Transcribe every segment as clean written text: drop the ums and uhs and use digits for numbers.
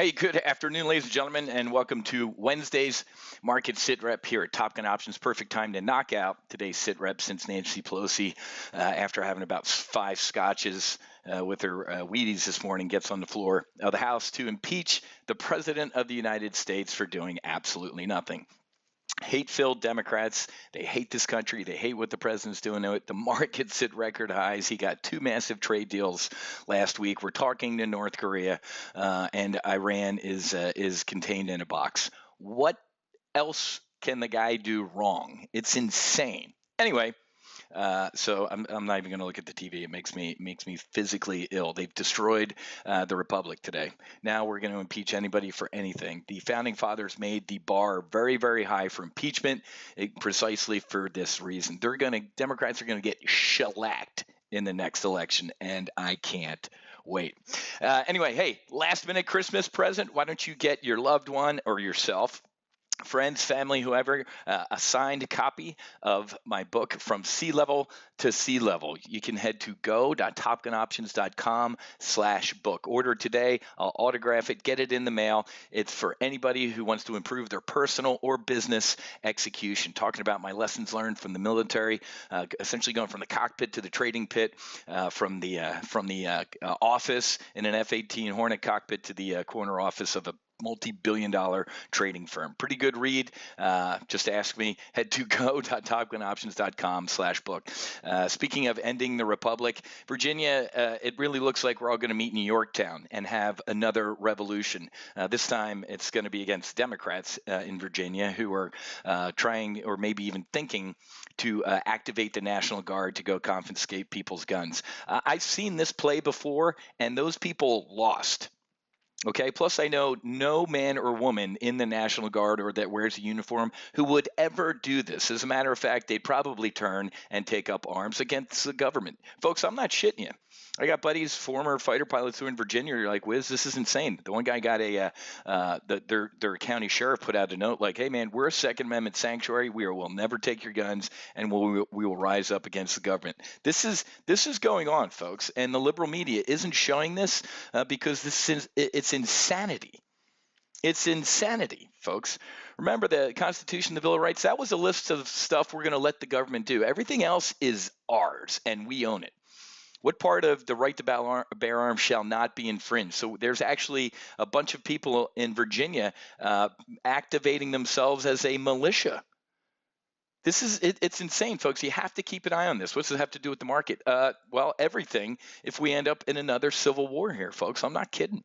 Hey, good afternoon, ladies and gentlemen, and welcome to Wednesday's Market SITREP here at Top Gun Options. Perfect time to knock out today's SITREP since Nancy Pelosi, after having about 5 scotches with her Wheaties this morning, gets on the floor of the House to impeach the President of the United States for doing absolutely nothing. Hate-filled Democrats. They hate this country. They hate what the president's doing to it. The markets at record highs. He got 2 massive trade deals last week. We're talking to North Korea, and Iran is contained in a box. What else can the guy do wrong? It's insane. Anyway. So I'm not even going to look at the TV. It makes me physically ill. They've destroyed the republic today. Now we're going to impeach anybody for anything. The founding fathers made the bar very, very high for impeachment, precisely for this reason. Democrats are going to get shellacked in the next election, and I can't wait. Anyway, hey, last minute Christmas present. Why don't you get your loved one or yourself, friends, family, whoever, a signed copy of my book, From Sea Level to Sea Level. You can head to go.topgunoptions.com/book. Order today. I'll autograph it, get it in the mail. It's for anybody who wants to improve their personal or business execution. Talking about my lessons learned from the military, essentially going from the cockpit to the trading pit, from the office in an F-18 Hornet cockpit to the corner office of a multi-billion-dollar trading firm. Pretty good read. Just ask me. Head to go.topgunoptions.com/book. Speaking of ending the republic, Virginia, it really looks like we're all going to meet in Yorktown and have another revolution. This time it's going to be against Democrats in Virginia who are trying, or maybe even thinking, to activate the National Guard to go confiscate people's guns. I've seen this play before, and those people lost. Okay. Plus, I know no man or woman in the National Guard or that wears a uniform who would ever do this. As a matter of fact, they'd probably turn and take up arms against the government. Folks, I'm not shitting you. I got buddies, former fighter pilots who are in Virginia. You're like, Wiz, this is insane. The one guy got their county sheriff put out a note like, hey, man, we're a Second Amendment sanctuary. Will never take your guns, and we will rise up against the government. This is going on, folks, and the liberal media isn't showing this because it's insanity. It's insanity, folks. Remember the Constitution, the Bill of Rights, that was a list of stuff we're going to let the government do. Everything else is ours, and we own it. What part of the right to bear arms shall not be infringed? So there's actually a bunch of people in Virginia activating themselves as a militia. It's insane, folks. You have to keep an eye on this. What's it have to do with the market? Well, everything if we end up in another civil war here, folks. I'm not kidding.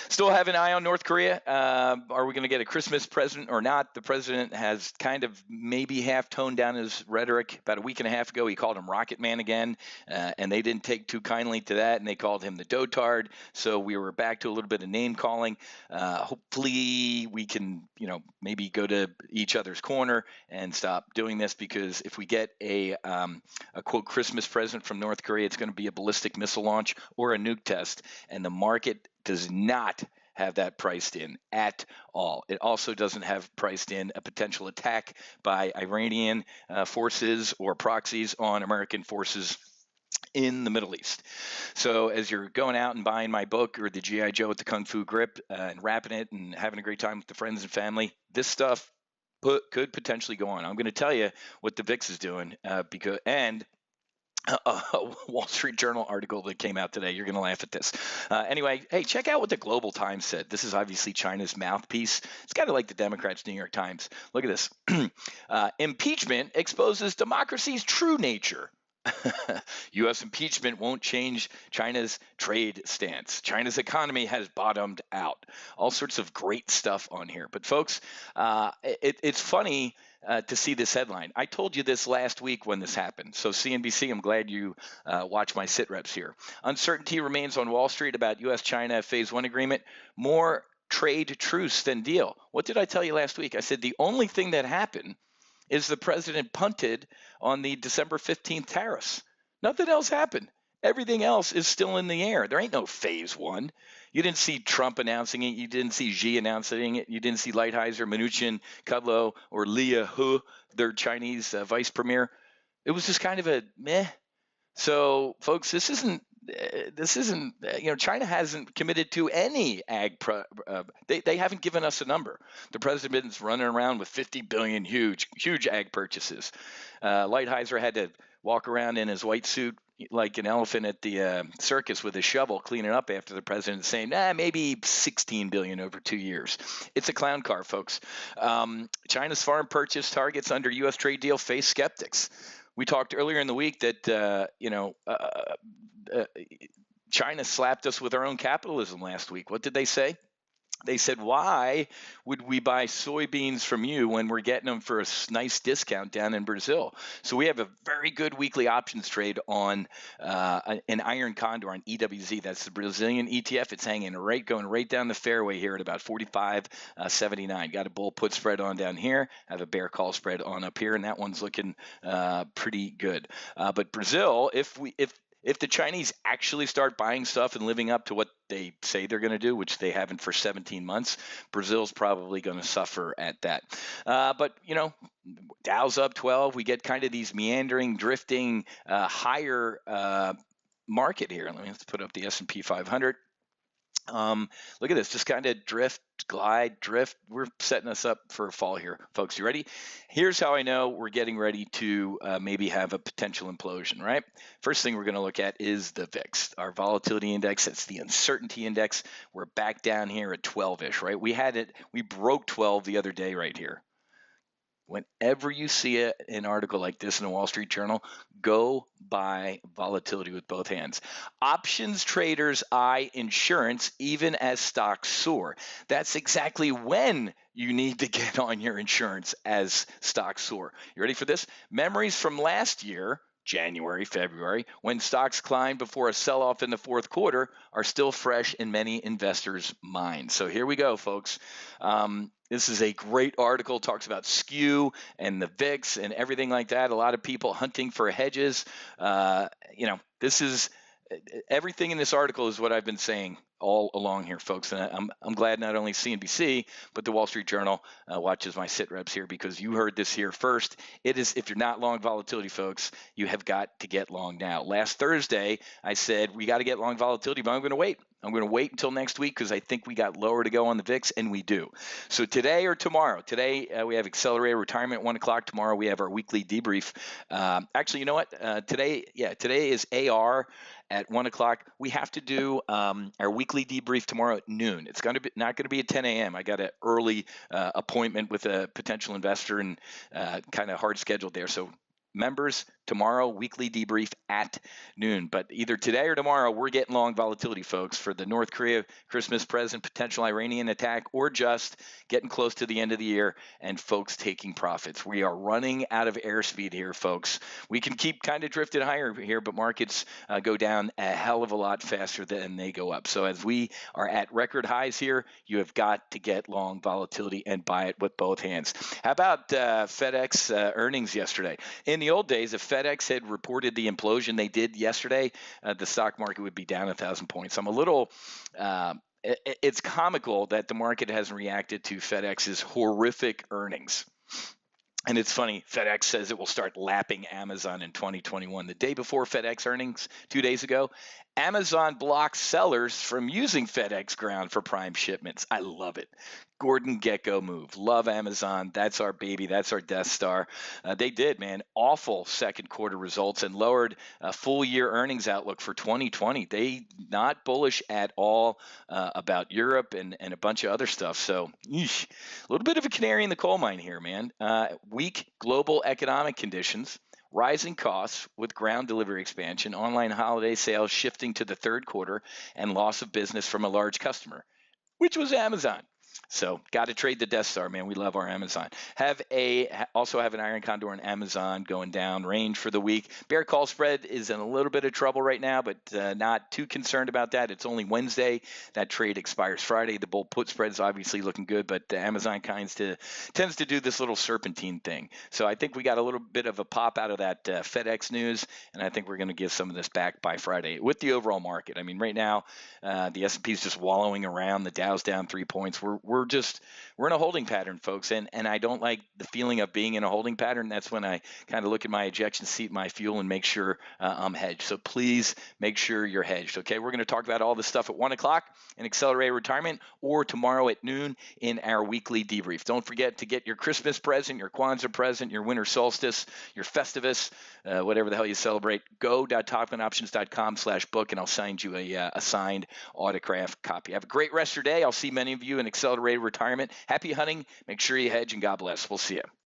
Still have an eye on North Korea. Are we going to get a Christmas present or not? The president has kind of maybe half toned down his rhetoric. About a week and a half ago, he called him Rocket Man again, and they didn't take too kindly to that, and they called him the dotard. So we were back to a little bit of name calling. Hopefully we can, maybe go to each other's corner and stop doing this, because if we get a quote Christmas present from North Korea, it's going to be a ballistic missile launch or a nuke test, and the market does not have that priced in at all. It also doesn't have priced in a potential attack by Iranian forces or proxies on American forces in the Middle East. So as you're going out and buying my book or the G.I. Joe with the Kung Fu grip and wrapping it and having a great time with the friends and family, this stuff could potentially go on. I'm going to tell you what the VIX is doing a Wall Street Journal article that came out today. You're going to laugh at this. Anyway, hey, check out what the Global Times said. This is obviously China's mouthpiece. It's kind of like the Democrats' New York Times. Look at this. Impeachment exposes democracy's true nature. U.S. impeachment won't change China's trade stance. China's economy has bottomed out. All sorts of great stuff on here. But folks, it's funny to see this headline. I told you this last week when this happened. So CNBC, I'm glad you watch my sit reps here. Uncertainty remains on Wall Street about U.S.-China Phase 1 agreement. More trade truce than deal. What did I tell you last week? I said the only thing that happened is the president punted on the December 15th tariffs. Nothing else happened. Everything else is still in the air. There ain't no Phase 1. You didn't see Trump announcing it. You didn't see Xi announcing it. You didn't see Lighthizer, Mnuchin, Kudlow, or Leah Hu, their Chinese vice premier. It was just kind of a meh. So, folks, this isn't this isn't, China hasn't committed to any they haven't given us a number. The president's running around with 50 billion huge ag purchases. Lighthizer had to walk around in his white suit like an elephant at the circus with a shovel cleaning up after the president saying, maybe 16 billion over 2 years. It's a clown car, folks. China's foreign purchase targets under U.S. trade deal face skeptics. We talked earlier in the week that China slapped us with our own capitalism last week. What did they say? They said, why would we buy soybeans from you when we're getting them for a nice discount down in Brazil? So we have a very good weekly options trade on an iron condor on EWZ. That's the Brazilian ETF. It's going right down the fairway here at about 45.79. Got a bull put spread on down here. Have a bear call spread on up here, and that one's looking pretty good. But Brazil, if the Chinese actually start buying stuff and living up to what they say they're going to do, which they haven't for 17 months, Brazil's probably going to suffer at that. But, Dow's up 12. We get kind of these meandering, drifting, higher market here. Let's put up the S&P 500. Look at this, just kind of drift. We're setting us up for a fall here, folks. You ready? Here's how I know we're getting ready to maybe have a potential implosion, right? First thing we're going to look at is the VIX, our volatility index. It's the uncertainty index. We're back down here at 12-ish, right? We broke 12 the other day right here. Whenever you see an article like this in the Wall Street Journal, go buy volatility with both hands. Options traders eye insurance even as stocks soar. That's exactly when you need to get on your insurance as stocks soar. You ready for this? Memories from last year, January, February, when stocks climbed before a sell-off in the fourth quarter, are still fresh in many investors' minds. So here we go, folks. This is a great article, talks about skew and the VIX and everything like that. A lot of people hunting for hedges. This is everything in this article is what I've been saying all along here, folks. And I'm glad not only CNBC, but the Wall Street Journal watches my SITREPs here, because you heard this here first. It is, if you're not long volatility, folks, you have got to get long now. Last Thursday, I said, we got to get long volatility, but I'm going to wait. I'm going to wait until next week because I think we got lower to go on the VIX, and we do. So today or tomorrow, today we have accelerated retirement at 1 o'clock. Tomorrow we have our weekly debrief. Actually, you know what? Today is AR at 1 o'clock. We have to do our weekly debrief tomorrow at noon. It's not going to be at 10 a.m. I got an early appointment with a potential investor and kind of hard scheduled there. So members, tomorrow, weekly debrief at noon. But either today or tomorrow, we're getting long volatility, folks, for the North Korea Christmas present, potential Iranian attack, or just getting close to the end of the year and folks taking profits. We are running out of airspeed here, folks. We can keep kind of drifted higher here, but markets go down a hell of a lot faster than they go up. So as we are at record highs here, you have got to get long volatility and buy it with both hands. How about FedEx earnings yesterday? In the old days, if FedEx had reported the implosion they did yesterday, the stock market would be down 1,000 points. I'm a little it's comical that the market hasn't reacted to FedEx's horrific earnings. And it's funny, FedEx says it will start lapping Amazon in 2021. The day before FedEx earnings, 2 days ago, Amazon blocked sellers from using FedEx Ground for Prime shipments. I love it. Gordon Gekko move. Love Amazon. That's our baby. That's our Death Star. They did, man. Awful second quarter results and lowered a full year earnings outlook for 2020. They not bullish at all about Europe and a bunch of other stuff. So, a little bit of a canary in the coal mine here, man. Weak global economic conditions, rising costs with ground delivery expansion, online holiday sales shifting to the third quarter, and loss of business from a large customer, which was Amazon. So got to trade the Death Star, man. We love our Amazon. Also have an iron condor on Amazon going down range for the week. Bear call spread is in a little bit of trouble right now, but not too concerned about that. It's only Wednesday. That trade expires Friday. The bull put spread is obviously looking good, but Amazon tends to do this little serpentine thing. So I think we got a little bit of a pop out of that FedEx news, and I think we're going to give some of this back by Friday with the overall market. I mean, right now the S&P is just wallowing around. The Dow's down 3 points. We're we're in a holding pattern, folks, and I don't like the feeling of being in a holding pattern. That's when I kind of look at my ejection seat, my fuel, and make sure I'm hedged. So please make sure you're hedged. Okay, we're going to talk about all this stuff at 1 o'clock in Accelerated Retirement, or tomorrow at noon in our weekly debrief. Don't forget to get your Christmas present, your Kwanzaa present, your winter solstice, your Festivus, whatever the hell you celebrate. Go.topmanoptions.com/book, and I'll send you a signed autographed copy. Have a great rest of your day. I'll see many of you in Accelerated Retirement. Happy hunting. Make sure you hedge, and God bless. We'll see you.